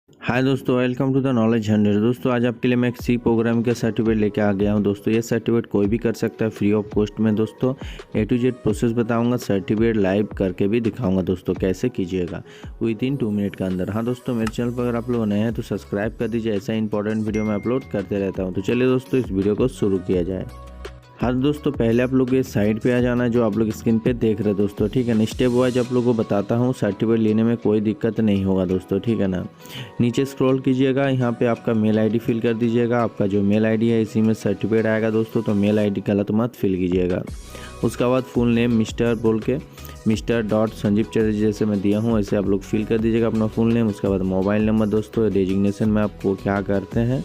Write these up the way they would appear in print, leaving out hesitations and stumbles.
हाय दोस्तों, welcome to the knowledge 100। दोस्तों आज आपके लिए मैं एक सी प्रोग्राम का सर्टिफिकेट लेके आ गया हूं। दोस्तों ये सर्टिफिकेट कोई भी कर सकता है फ्री ऑफ कॉस्ट में। दोस्तों A to Z प्रोसेस बताऊंगा, सर्टिफिकेट लाइव करके भी दिखाऊंगा दोस्तों कैसे कीजिएगा विद इन 2 मिनट के अंदर। हाँ दोस्तों, मेरे चैनल पर अगर आप लोग नए हैं तो सब्सक्राइब कर दीजिए, ऐसा इंपॉर्टेंट वीडियो मैं अपलोड करते रहता हूँ। तो चलिए दोस्तों इस वीडियो को शुरू किया जाए। हाँ दोस्तों, पहले आप लोग ये साइट पे आ जाना है जो आप लोग स्क्रीन पे देख रहे हैं दोस्तों, ठीक है ना। स्टेप वाइज आप लोगों को बताता हूँ, सर्टिफिकेट लेने में कोई दिक्कत नहीं होगा दोस्तों, ठीक है ना। नीचे स्क्रॉल कीजिएगा, यहाँ पे आपका मेल आईडी फिल कर दीजिएगा। आपका जो मेल आईडी है इसी में सर्टिफिकेट आएगा दोस्तों, तो मेल आईडी गलत मत फिल कीजिएगा। उसके बाद फुल नेम मिस्टर बोल के मिस्टर डॉट संजीव चौधरी जैसे मैं दिया हूँ ऐसे आप लोग फिल कर दीजिएगा अपना फुल नेम। उसके बाद मोबाइल नंबर दोस्तों, डेजिग्नेशन में आपको क्या करते हैं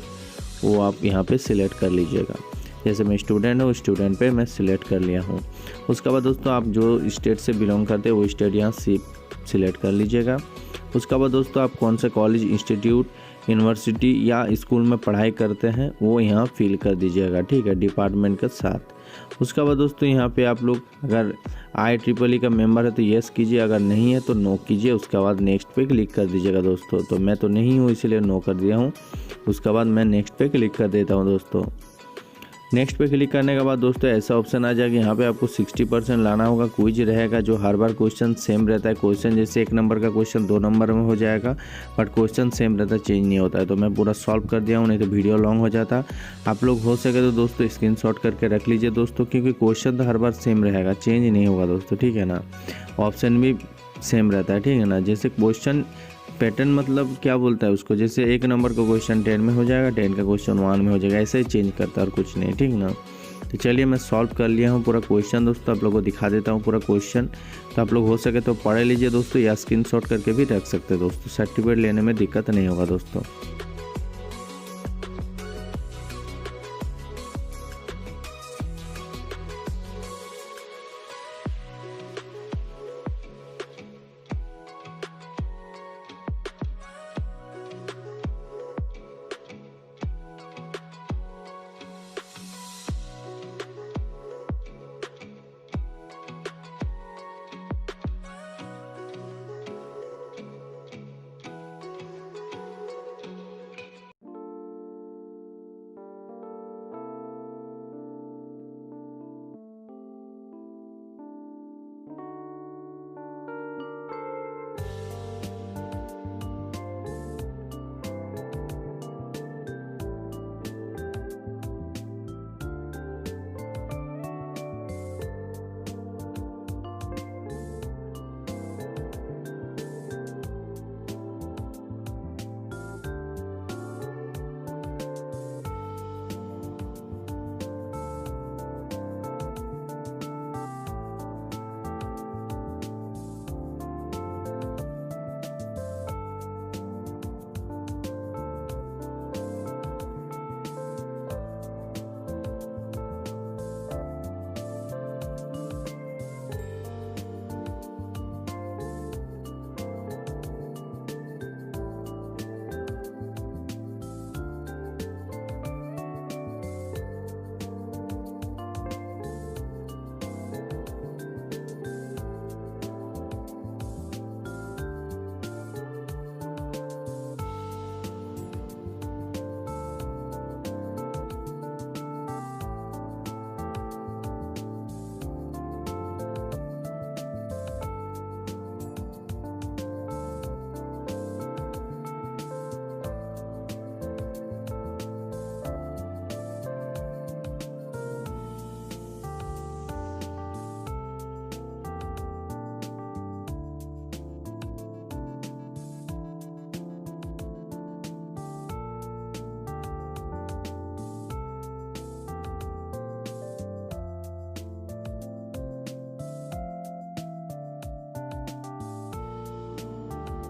वो आप यहाँ पे सिलेक्ट कर लीजिएगा। जैसे मैं स्टूडेंट हूँ, स्टूडेंट पे मैं सिलेक्ट कर लिया हूँ। उसके बाद दोस्तों आप जो स्टेट से बिलोंग करते हैं वो स्टेट यहाँ सिलेक्ट कर लीजिएगा। उसके बाद दोस्तों आप कौन से कॉलेज, इंस्टीट्यूट, यूनिवर्सिटी या स्कूल में पढ़ाई करते हैं वो यहाँ फिल कर दीजिएगा, ठीक है, डिपार्टमेंट के साथ। उसके बाद दोस्तों यहाँ पे आप लोग अगर IEEE का मेंबर है तो येस कीजिए, अगर नहीं है तो नो कीजिए। उसके बाद नेक्स्ट पे क्लिक कर दीजिएगा दोस्तों। तो मैं तो नहीं हूँ इसलिए नो कर दिया हूँ। उसके बाद मैं नेक्स्ट पे क्लिक कर देता हूँ दोस्तों। नेक्स्ट पे क्लिक करने के बाद दोस्तों ऐसा ऑप्शन आ जाएगा, यहाँ पे आपको 60% लाना होगा। क्विज रहेगा जो हर बार क्वेश्चन सेम रहता है। क्वेश्चन जैसे 1 नंबर का क्वेश्चन 2 नंबर में हो जाएगा, बट क्वेश्चन सेम रहता है, चेंज नहीं होता है। तो मैं पूरा सॉल्व कर दिया हूँ, नहीं तो वीडियो लॉन्ग हो जाता। आप लोग हो सके तो दोस्तों स्क्रीनशॉट करके रख लीजिए दोस्तों, क्योंकि क्वेश्चन तो हर बार सेम रहेगा, चेंज नहीं होगा दोस्तों, ठीक है ना। ऑप्शन भी सेम रहता है, ठीक है ना। जैसे क्वेश्चन पैटर्न मतलब क्या बोलता है उसको, जैसे 1 नंबर का क्वेश्चन 10 में हो जाएगा, 10 का क्वेश्चन 1 में हो जाएगा, ऐसे ही चेंज करता है और कुछ नहीं, ठीक ना। तो चलिए मैं सॉल्व कर लिया हूँ पूरा क्वेश्चन दोस्तों, आप लोगों को दिखा देता हूँ पूरा क्वेश्चन। तो आप लोग हो सके तो पढ़ लीजिए दोस्तों, या स्क्रीनशॉट करके भी रख सकते हैं दोस्तों। सर्टिफिकेट लेने में दिक्कत नहीं होगा दोस्तों।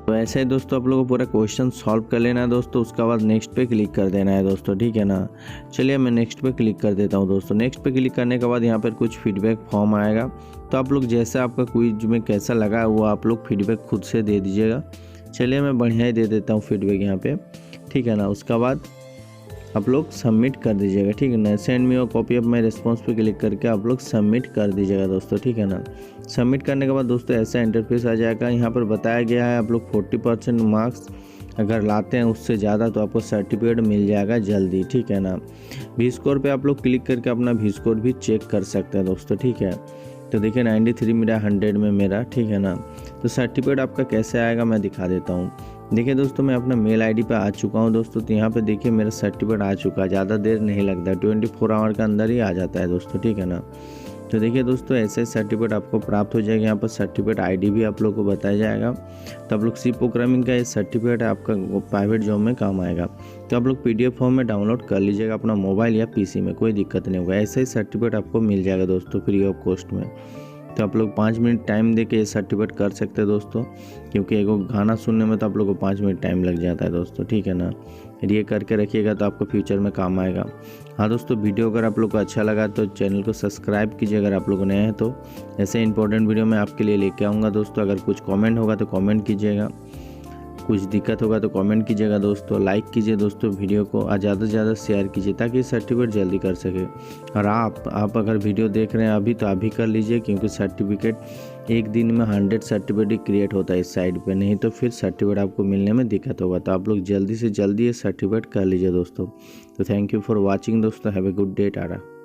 तो ऐसे ही दोस्तों आप लोगों को पूरा क्वेश्चन सॉल्व कर लेना है दोस्तों। उसके बाद नेक्स्ट पे क्लिक कर देना है दोस्तों, ठीक है ना। चलिए मैं नेक्स्ट पे क्लिक कर देता हूँ दोस्तों। नेक्स्ट पे क्लिक करने के बाद यहाँ पर कुछ फीडबैक फॉर्म आएगा, तो आप लोग जैसा आपका क्विज में कैसा लगा वो आप लोग फीडबैक खुद से दे दीजिएगा। चलिए मैं बढ़िया ही दे देता हूँ फीडबैक यहाँ पे, ठीक है ना। उसके बाद आप लोग सबमिट कर दीजिएगा, ठीक है ना। सेंड मी और कॉपी ऑफ माई रिस्पॉन्स पे क्लिक करके आप लोग सबमिट कर दीजिएगा दोस्तों, ठीक है ना। सबमिट करने के बाद दोस्तों ऐसा इंटरफेस आ जाएगा। यहाँ पर बताया गया है आप लोग 40% मार्क्स अगर लाते हैं उससे ज़्यादा तो आपको सर्टिफिकेट मिल जाएगा जल्दी, ठीक है ना। वी स्कोर पे आप लोग क्लिक करके अपना वी स्कोर भी चेक कर सकते हैं दोस्तों, ठीक है। तो देखिए 93 मेरा 100 में मेरा, ठीक है ना। तो सर्टिफिकेट आपका कैसे आएगा मैं दिखा देता हूँ। देखिए दोस्तों मैं अपना मेल आईडी पे आ चुका हूँ दोस्तों। तो यहाँ पे देखिए मेरा सर्टिफिकेट आ चुका है, ज़्यादा देर नहीं लगता, 24 आवर के अंदर ही आ जाता है दोस्तों, ठीक है ना। तो देखिए दोस्तों ऐसे सर्टिफिकेट आपको प्राप्त हो जाएगा। यहाँ पर सर्टिफिकेट आईडी भी आप लोग को बताया जाएगा। तो आप लोग सी प्रोग्रामिंग का ये सर्टिफिकेट है आपका प्राइवेट जॉब में काम आएगा। तो आप लोग पीडीएफ फॉर्म में डाउनलोड कर लीजिएगा अपना मोबाइल या पीसी में, कोई दिक्कत नहीं होगा। ऐसे ही सर्टिफिकेट आपको मिल जाएगा दोस्तों फ्री ऑफ कॉस्ट में। तो आप लोग 5 मिनट टाइम दे के ये सर्टिफिकेट कर सकते हैं दोस्तों, क्योंकि एक गाना सुनने में तो आप लोग को 5 मिनट टाइम लग जाता है दोस्तों, ठीक है ना। ये करके रखिएगा तो आपको फ्यूचर में काम आएगा। हाँ दोस्तों, वीडियो अगर आप लोग को अच्छा लगा तो चैनल को सब्सक्राइब कीजिए अगर आप लोग नए हैं तो। ऐसे इंपॉर्टेंट वीडियो मैं आपके लिए लेके आऊँगा दोस्तों। अगर कुछ कमेंट होगा तो कमेंट कीजिएगा, कुछ दिक्कत होगा तो कमेंट कीजिएगा दोस्तों। लाइक कीजिए दोस्तों वीडियो को और ज़्यादा से ज़्यादा शेयर कीजिए ताकि सर्टिफिकेट जल्दी कर सके। और आप अगर वीडियो देख रहे हैं अभी तो अभी कर लीजिए, क्योंकि सर्टिफिकेट एक दिन में 100 सर्टिफिकेट ही क्रिएट होता है इस साइड पे, नहीं तो फिर सर्टिफिकेट आपको मिलने में दिक्कत होगा। तो आप लोग जल्दी से जल्दी ये सर्टिफिकेट कर लीजिए दोस्तों। तो थैंक यू फॉर वॉचिंग दोस्तों। Have a good day. Tata.